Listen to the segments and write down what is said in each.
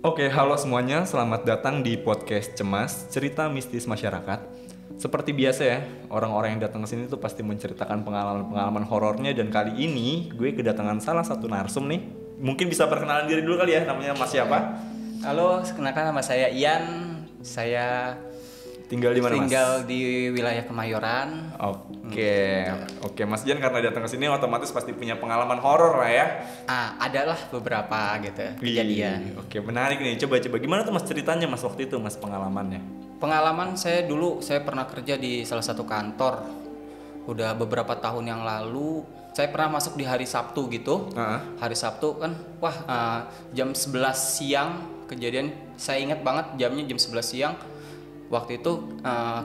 Oke, halo semuanya, selamat datang di podcast Cemas, cerita mistis masyarakat. Seperti biasa ya, orang-orang yang datang ke sini tuh pasti menceritakan pengalaman-pengalaman horornya, dan kali ini gue kedatangan salah satu narsum nih. Mungkin bisa perkenalan diri dulu kali ya, namanya Mas siapa? Halo, kenalkan nama saya Ian. Saya Tinggal di mana, Mas? tinggal di wilayah Kemayoran. Oke, Mas Jan karena datang ke sini otomatis pasti punya pengalaman horor lah ya. Adalah beberapa gitu kejadian. Oke, menarik nih. Coba gimana tuh Mas ceritanya Mas waktu itu, Mas, pengalamannya? Pengalaman saya dulu, saya pernah kerja di salah satu kantor. Udah beberapa tahun yang lalu, saya pernah masuk di hari Sabtu gitu. Hari Sabtu kan, jam 11 siang kejadian. Saya ingat banget jamnya jam 11 siang. Waktu itu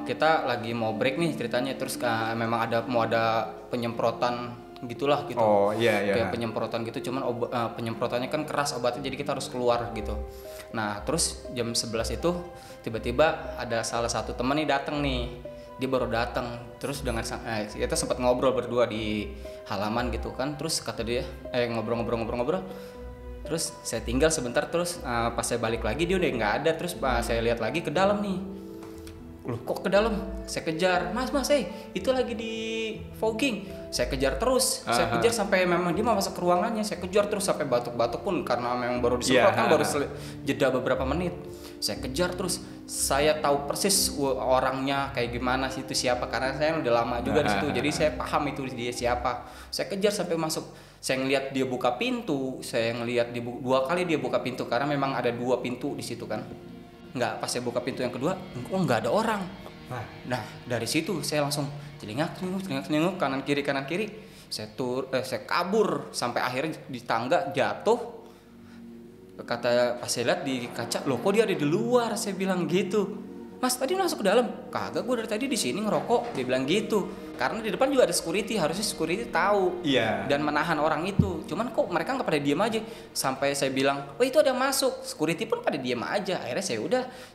kita lagi mau break nih ceritanya, terus memang mau ada penyemprotan gitulah gitu. Oh iya. Kayak penyemprotan gitu, cuman penyemprotannya kan keras obatnya, jadi kita harus keluar gitu. Nah terus jam 11 itu tiba-tiba ada salah satu teman nih datang nih. Dia baru datang, terus dengan kita sempat ngobrol berdua di halaman gitu kan. Terus kata dia ngobrol. Terus saya tinggal sebentar, terus pas saya balik lagi dia udah nggak ada. Terus saya lihat lagi ke dalam nih. Loh kok ke dalam? Saya kejar, mas, itu lagi di fogging. Saya kejar terus, saya kejar sampai memang dia mau masuk ke ruangannya. Saya kejar terus sampai batuk-batuk pun karena memang baru disemprot kan, baru jeda beberapa menit. Saya kejar terus, saya tahu persis orangnya kayak gimana sih, itu siapa, karena saya udah lama juga di situ. Jadi saya paham itu dia siapa. Saya kejar sampai masuk. Saya ngelihat dia buka pintu, dua kali dia buka pintu karena memang ada dua pintu di situ kan. Nggak, pas saya buka pintu yang kedua, nggak ada orang. Nah dari situ saya langsung celingak kanan kiri. Saya kabur sampai akhirnya di tangga jatuh. Kata pas saya lihat di kaca, loh kok dia ada di luar? Saya bilang gitu. Mas tadi masuk ke dalam? Kagak, gue dari tadi di sini ngerokok. Dia bilang gitu. Karena di depan juga ada security, harusnya security tahu dan menahan orang itu. Cuman kok mereka nggak pada diem aja. Sampai saya bilang, oh itu ada yang masuk. Security pun pada diem aja. Akhirnya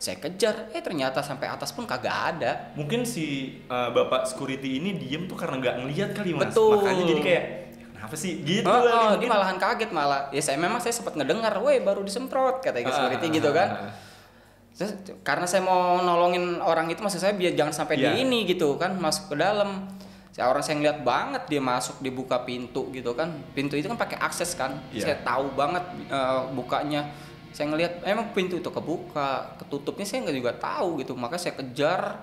saya kejar. Ternyata sampai atas pun kagak ada. Mungkin si bapak security ini diem tuh karena nggak ngelihat kali, Mas. Betul. Makanya jadi kayak kenapa sih gitu. Dia malahan kaget malah. Ya saya sempat ngedengar, baru disemprot kata security gitu kan. Terus, karena saya mau nolongin orang itu, maksud saya biar jangan sampai dia ini gitu kan masuk ke dalam. Saya ngeliat banget dia masuk, dibuka pintu gitu kan. Pintu itu kan pakai akses kan. Saya tahu banget bukanya. Saya ngeliat emang pintu itu kebuka, ketutupnya saya nggak juga tahu gitu. Maka saya kejar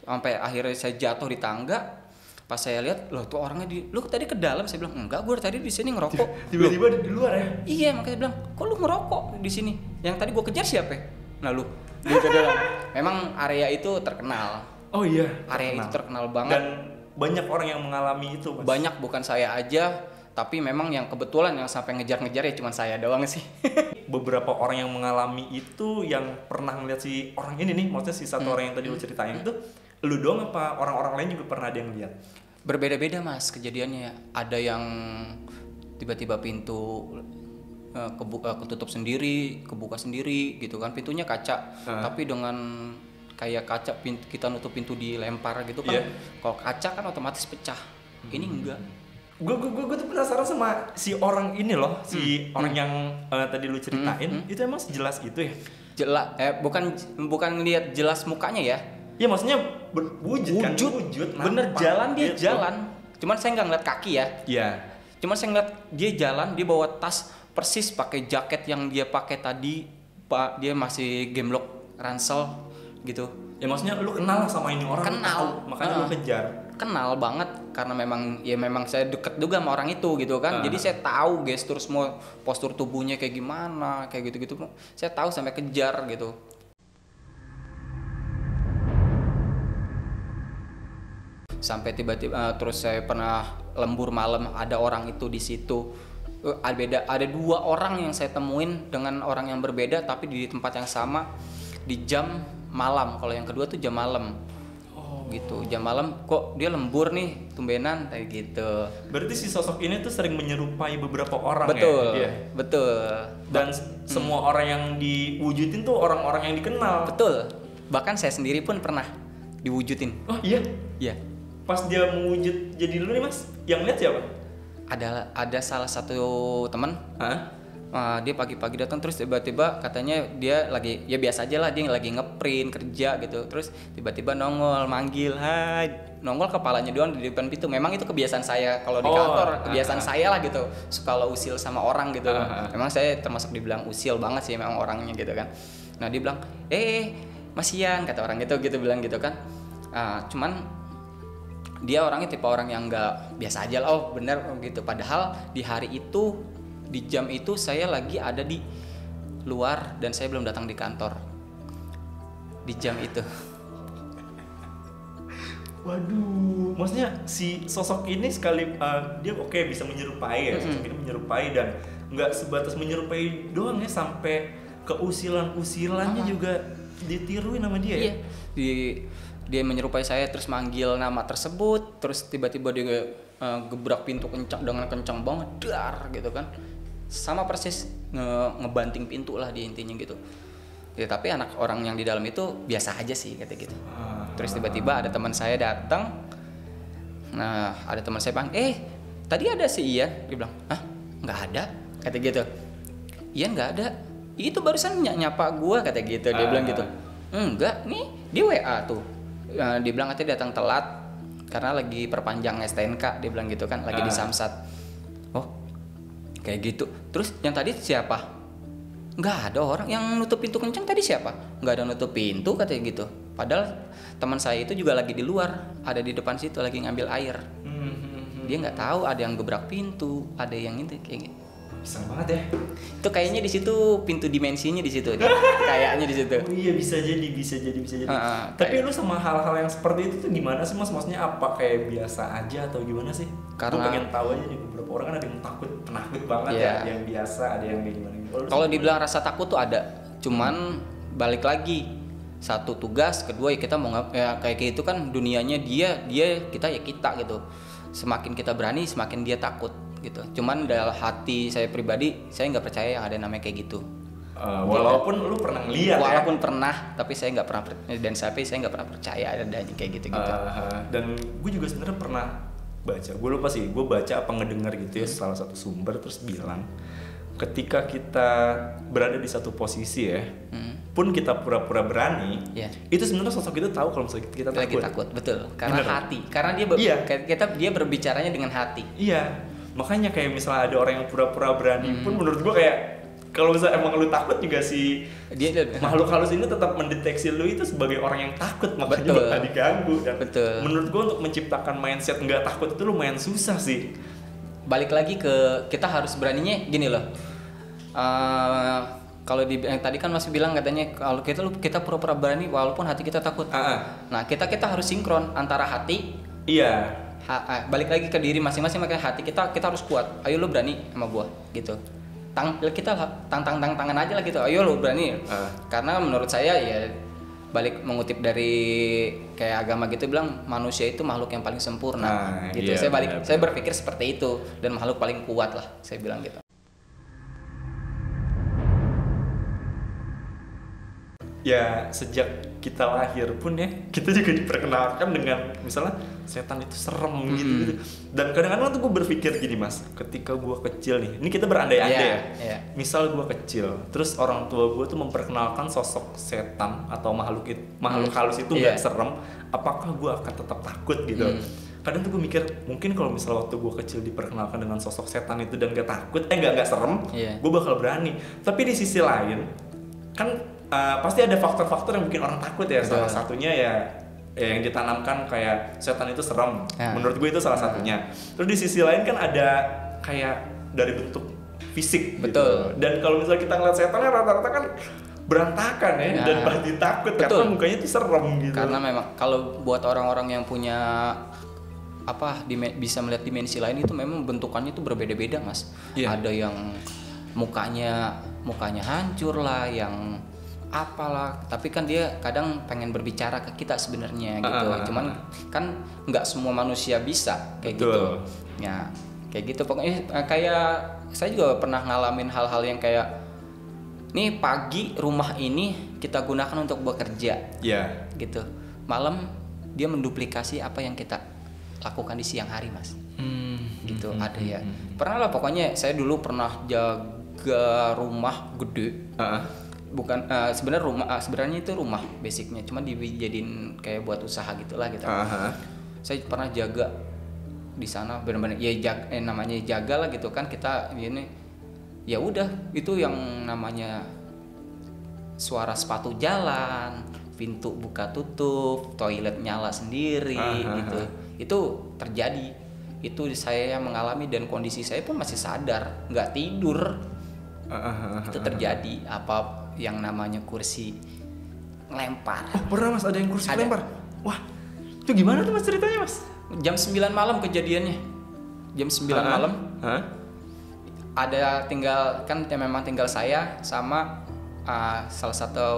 sampai akhirnya saya jatuh di tangga. Pas saya lihat, loh tuh orangnya lu tadi ke dalam. Saya bilang enggak, gue tadi di sini ngerokok. Tiba-tiba di luar ya? Iya, makanya saya bilang, kok lu ngerokok di sini? Yang tadi gue kejar siapa? Nah lu di dalam. Memang area itu terkenal. Oh iya. Area itu terkenal banget. Dan banyak orang yang mengalami itu, Mas. Banyak, bukan saya aja. Tapi memang yang kebetulan yang sampai ngejar-ngejar ya cuma saya doang sih. Beberapa orang yang mengalami itu, yang pernah ngeliat si orang ini nih, maksudnya si satu orang yang tadi lu ceritain itu, lu doang apa orang-orang lain juga pernah ada yang lihat? Berbeda-beda, Mas, kejadiannya. Ada yang tiba-tiba pintu ketutup sendiri, kebuka sendiri gitu kan, pintunya kaca, tapi dengan kayak kaca kita nutup pintu dilempar gitu kan. Kalau kaca kan otomatis pecah. Ini enggak. Gue tuh penasaran sama si orang ini loh, si orang yang tadi lu ceritain, itu emang sejelas itu ya? Jelas, bukan lihat jelas mukanya ya. Ya maksudnya wujud kan? Bener nampak, jalan dia gitu. jalan. Cuman saya nggak ngeliat kaki ya. Iya. Cuman saya ngeliat dia jalan, dia bawa tas persis pakai jaket yang dia pakai tadi. Pak, dia masih gemblok ransel gitu. Ya maksudnya lu kenal lah sama ini orang. Kenal, makanya lu kejar. Kenal banget karena memang saya deket juga sama orang itu gitu kan. Jadi saya tahu gestur semua, postur tubuhnya kayak gimana, kayak gitu-gitu. Saya tahu sampai kejar gitu. Sampai tiba-tiba terus saya pernah lembur malam, ada orang itu di situ. Ada dua orang yang saya temuin dengan orang yang berbeda tapi di tempat yang sama di jam malam. Kalau yang kedua tuh jam malam. Gitu, jam malam kok dia lembur nih tumbenan kayak gitu. Berarti si sosok ini tuh sering menyerupai beberapa orang. Betul, ya? Betul. Dan semua orang yang diwujudin tuh orang-orang yang dikenal. Betul. Bahkan saya sendiri pun pernah diwujudin. Oh iya? Iya. Pas dia mewujud jadi lu nih, Mas, yang lihat siapa? Ada salah satu teman. Dia pagi-pagi datang terus tiba-tiba katanya dia lagi ya biasa aja lah, dia lagi ngeprint kerja gitu, terus tiba-tiba nongol manggil, hai, nongol kepalanya doang di depan pintu. Memang itu kebiasaan saya kalau di kantor, kebiasaan saya lah gitu, suka lo usil sama orang gitu. Memang saya termasuk dibilang usil banget sih memang orangnya gitu kan. Nah dia bilang Mas Ian, kata orang gitu bilang gitu kan. Cuman dia orangnya tipe orang yang nggak biasa aja lah, oh bener gitu. Padahal di hari itu, di jam itu saya lagi ada di luar dan saya belum datang di kantor di jam itu. Waduh, maksudnya si sosok ini sekali dia bisa menyerupai ya, sosok ini menyerupai dan nggak sebatas menyerupai doang ya, sampai ke usilannya juga ditiruin sama dia. Iya. Dia menyerupai saya terus manggil nama tersebut, terus tiba-tiba dia gebrak pintu dengan kencang banget, dar gitu kan. Sama persis ngebanting pintu lah dia intinya gitu. Ya tapi anak orang yang di dalam itu biasa aja sih kata gitu. Terus tiba-tiba ada teman saya datang. Nah, ada teman saya bilang, tadi ada si Ian. Dia bilang, nggak ada, kata gitu. Ian nggak ada. Itu barusan nyapa gua, kata gitu. Dia bilang gitu. Enggak, nih di WA tuh. Dia bilang katanya datang telat karena lagi perpanjang STNK, dia bilang gitu kan, lagi di Samsat. Oh, kayak gitu. Terus yang tadi siapa? Nggak ada orang yang nutup pintu kencang tadi, siapa? Nggak ada nutup pintu, katanya gitu. Padahal teman saya itu juga lagi di luar, ada di depan situ lagi ngambil air. Dia nggak tahu ada yang gebrak pintu, ada yang itu kayak gitu. Bisa banget ya. Itu kayaknya di situ pintu dimensinya di situ. Kayaknya di situ. Oh iya, bisa jadi. Tapi lu sama hal-hal yang seperti itu tuh gimana sih Mas? Maksudnya apa kayak biasa aja atau gimana sih? Karena gue pengen tahu aja nih, beberapa orang kan ada yang penakut banget ya, ada yang biasa, ada yang kayak gimana. Kalau dibilang rasa takut tuh ada. Cuman balik lagi, satu tugas, kedua ya kita mau kayak gitu kan, dunianya dia kita ya kita gitu. Semakin kita berani, semakin dia takut gitu. Cuman dalam hati saya pribadi, saya nggak percaya yang ada namanya kayak gitu. Walaupun lu pernah ngeliat walaupun pernah, tapi saya nggak pernah saya nggak pernah percaya ada kayak gitu. Dan gue juga sebenarnya pernah baca, gue lupa sih, gue baca apa ngedengar gitu ya, salah satu sumber terus bilang ketika kita berada di satu posisi ya, pun kita pura-pura berani, itu sebenarnya sosok itu tahu kalau misalnya kita takut. Betul, karena bener. Hati, karena dia berbicaranya dengan hati. Iya, makanya kayak misalnya ada orang yang pura-pura berani pun menurut gue kayak kalau misalnya emang lu takut juga sih, makhluk halus ini tetap mendeteksi lu itu sebagai orang yang takut, makanya bakal diganggu. Dan menurut gue untuk menciptakan mindset nggak takut itu lumayan susah sih. Balik lagi ke kita harus beraninya gini loh. Kalau tadi kan masih bilang katanya kalau kita pura-pura berani walaupun hati kita takut. Nah kita harus sinkron antara hati. Iya. Balik lagi ke diri masing-masing, makanya hati kita harus kuat. Ayo lu berani sama gua gitu. Kita tangan aja lah gitu. Ayo lu berani. Karena menurut saya ya balik mengutip dari kayak agama gitu bilang manusia itu makhluk yang paling sempurna gitu. Iya, saya berpikir seperti itu, dan makhluk paling kuat lah saya bilang gitu. Ya sejak kita lahir pun ya kita juga diperkenalkan dengan misalnya setan itu serem gitu. Dan kadang-kadang tuh gue berpikir gini Mas, ketika gue kecil nih, ini kita berandai-andai ya. Misal gue kecil, terus orang tua gue tuh memperkenalkan sosok setan atau makhluk halus itu nggak serem, apakah gue akan tetap takut gitu? Kadang tuh gue mikir mungkin kalau misalnya waktu gue kecil diperkenalkan dengan sosok setan itu dan gak takut, nggak serem, gue bakal berani. Tapi di sisi lain kan pasti ada faktor-faktor yang bikin orang takut ya. Salah satunya ya yang ditanamkan kayak setan itu serem. Menurut gue itu salah satunya. Terus di sisi lain kan ada kayak dari bentuk fisik. Betul. Gitu. Dan kalau misalnya kita ngeliat setannya rata-rata kan berantakan ya, dan pasti takut. Karena mukanya itu serem gitu. Karena memang kalau buat orang-orang yang punya bisa melihat dimensi lain itu memang bentukannya itu berbeda-beda Mas. Ada yang mukanya hancur lah, yang apalah, tapi kan dia kadang pengen berbicara ke kita sebenarnya gitu. Cuman kan nggak semua manusia bisa kayak gitu. Ya kayak gitu pokoknya. Kayak saya juga pernah ngalamin hal-hal yang kayak nih, pagi rumah ini kita gunakan untuk bekerja gitu, malam dia menduplikasi apa yang kita lakukan di siang hari Mas. Gitu. Ada ya pernah lah, pokoknya saya dulu pernah jaga 3 rumah gede. Heeh. Bukan sebenarnya itu rumah basicnya, cuma dijadiin kayak buat usaha gitulah gitu. Saya pernah jaga di sana, benar-benar ya namanya jaga lah gitu kan, kita ini ya udah itu yang namanya suara sepatu jalan, pintu buka tutup, toilet nyala sendiri gitu. Itu terjadi. Itu saya yang mengalami dan kondisi saya pun masih sadar, nggak tidur. Itu terjadi apa yang namanya kursi ngelempar. Oh, pernah Mas ada yang kursi ngelempar? Wah, itu gimana tuh Mas ceritanya Mas? Jam 9 malam kejadiannya. Jam 9 malam. Ada memang tinggal saya sama salah satu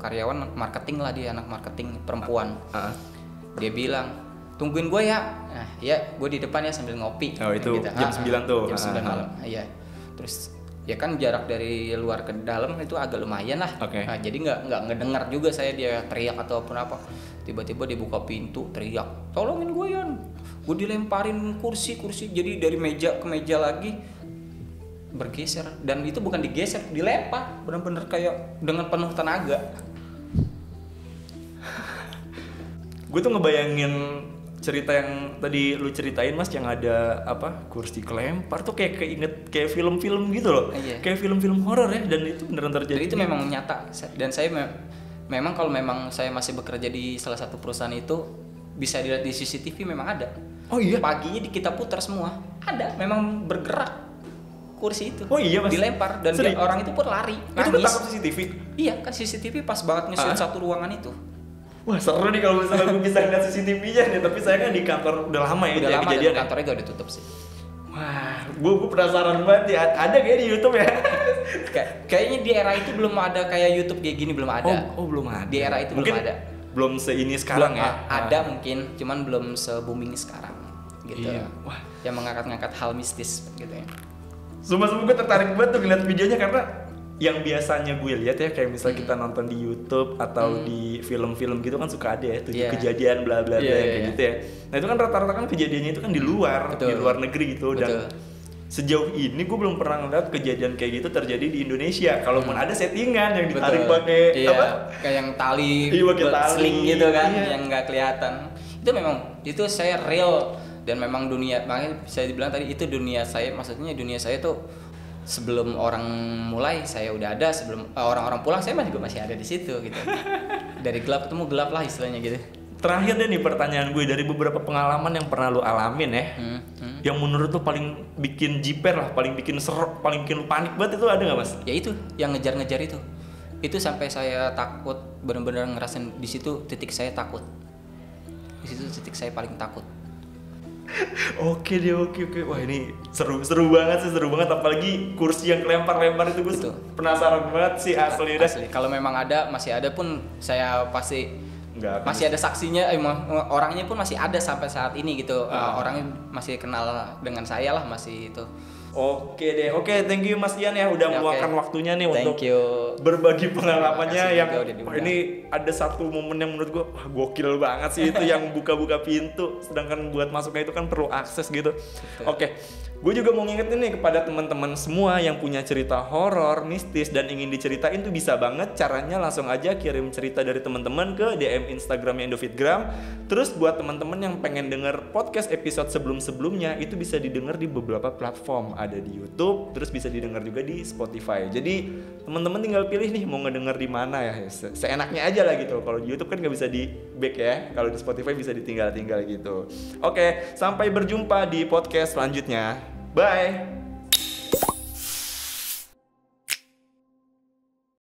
karyawan marketing lah, dia anak marketing perempuan. Dia bilang, tungguin gue ya. Nah, ya gue di depan ya sambil ngopi. Oh itu gitu. Jam 9 tuh. Jam 9 malam. Iya. Terus ya kan jarak dari luar ke dalam itu agak lumayan lah. Nah, jadi nggak ngedengar juga saya dia teriak ataupun apa. Tiba-tiba dibuka pintu teriak, tolongin gue Yan, gue dilemparin kursi. Jadi dari meja ke meja lagi bergeser, dan itu bukan digeser, dilempar benar-benar kayak dengan penuh tenaga. Gue tuh ngebayangin cerita yang tadi lu ceritain Mas, yang ada apa kursi kelempar tuh kayak keinget kayak film-film gitu loh. Kayak film-film horor ya, dan itu beneran terjadi. Dan itu memang nyata, dan saya memang kalau memang saya masih bekerja di salah satu perusahaan itu bisa dilihat di CCTV, memang ada. Oh iya. Paginya kita putar semua, ada, memang bergerak kursi itu. Oh iya Mas. Dilempar dan orang itu pun lari. Itu ketangkap CCTV. Iya kan, CCTV pas banget nge-shoot satu ruangan itu. Wah seru nih kalau misalnya gue bisa ngeliat CCTV-nya nih, tapi saya kan di kantor udah lama ya. Udah lama kejadian dan kantornya gak ditutup sih. Wah, gue penasaran banget ya, ada kayak di YouTube ya? Kayaknya di era itu belum ada kayak YouTube kayak gini, belum ada. Oh belum ada. Di era itu mungkin belum ada. Belum seini sekarang belum, ya? Ada mungkin, cuman belum se-booming sekarang gitu. Iya. Wah. Yang mengangkat-ngangkat hal mistis gitu ya. Sumpah gue tertarik banget tuh ngeliat videonya, karena yang biasanya gue lihat ya kayak misalnya kita nonton di YouTube atau di film-film gitu kan suka ada ya kejadian bla bla bla kayak gitu ya. Nah itu kan rata-rata kan kejadiannya itu kan di luar, di luar negeri gitu. Dan sejauh ini gue belum pernah ngeliat kejadian kayak gitu terjadi di Indonesia. Kalaupun ada settingan yang ditarik pakai apa? Kayak yang tali, sling gitu kan, yang nggak kelihatan. Itu memang itu saya real, dan memang dunia, makanya bisa dibilang tadi itu dunia saya. Maksudnya dunia saya tuh sebelum orang mulai saya udah ada, sebelum orang-orang pulang saya juga masih ada di situ gitu. Dari gelap ketemu gelap lah istilahnya gitu. Terakhir deh nih pertanyaan gue, dari beberapa pengalaman yang pernah lu alamin ya, yang menurut lu paling bikin jiper lah, paling bikin serem, paling bikin lu panik banget, itu ada nggak Mas? Ya itu, yang ngejar-ngejar itu sampai saya takut, benar-benar ngerasain di situ titik saya takut. Di situ titik saya paling takut. Oke. Wah ini seru banget, apalagi kursi yang lempar-lempar itu gue penasaran banget sih asli. Kalau memang ada, masih ada pun saya pasti masih ada saksinya, orangnya pun masih ada sampai saat ini gitu. Orangnya masih kenal dengan saya lah, masih itu. Oke deh, thank you Mas Ian ya udah meluangkan waktunya nih untuk berbagi pengalamannya. Yang ini ada satu momen yang menurut gue gokil banget sih, itu yang buka-buka pintu, sedangkan buat masuknya itu kan perlu akses gitu. Oke, gue juga mau ngingetin nih kepada teman-teman semua yang punya cerita horor, mistis dan ingin diceritain tuh bisa banget caranya, langsung aja kirim cerita dari teman-teman ke DM Instagramnya Indofitgram. Terus buat teman-teman yang pengen denger podcast episode sebelum-sebelumnya, itu bisa didengar di beberapa platform. Ada di YouTube, terus bisa didengar juga di Spotify. Jadi teman-teman tinggal pilih nih mau ngedenger di mana ya, seenaknya aja lah gitu. Kalau di YouTube kan nggak bisa di back ya, kalau di Spotify bisa ditinggal-tinggal gitu. Oke, sampai berjumpa di podcast selanjutnya. Bye.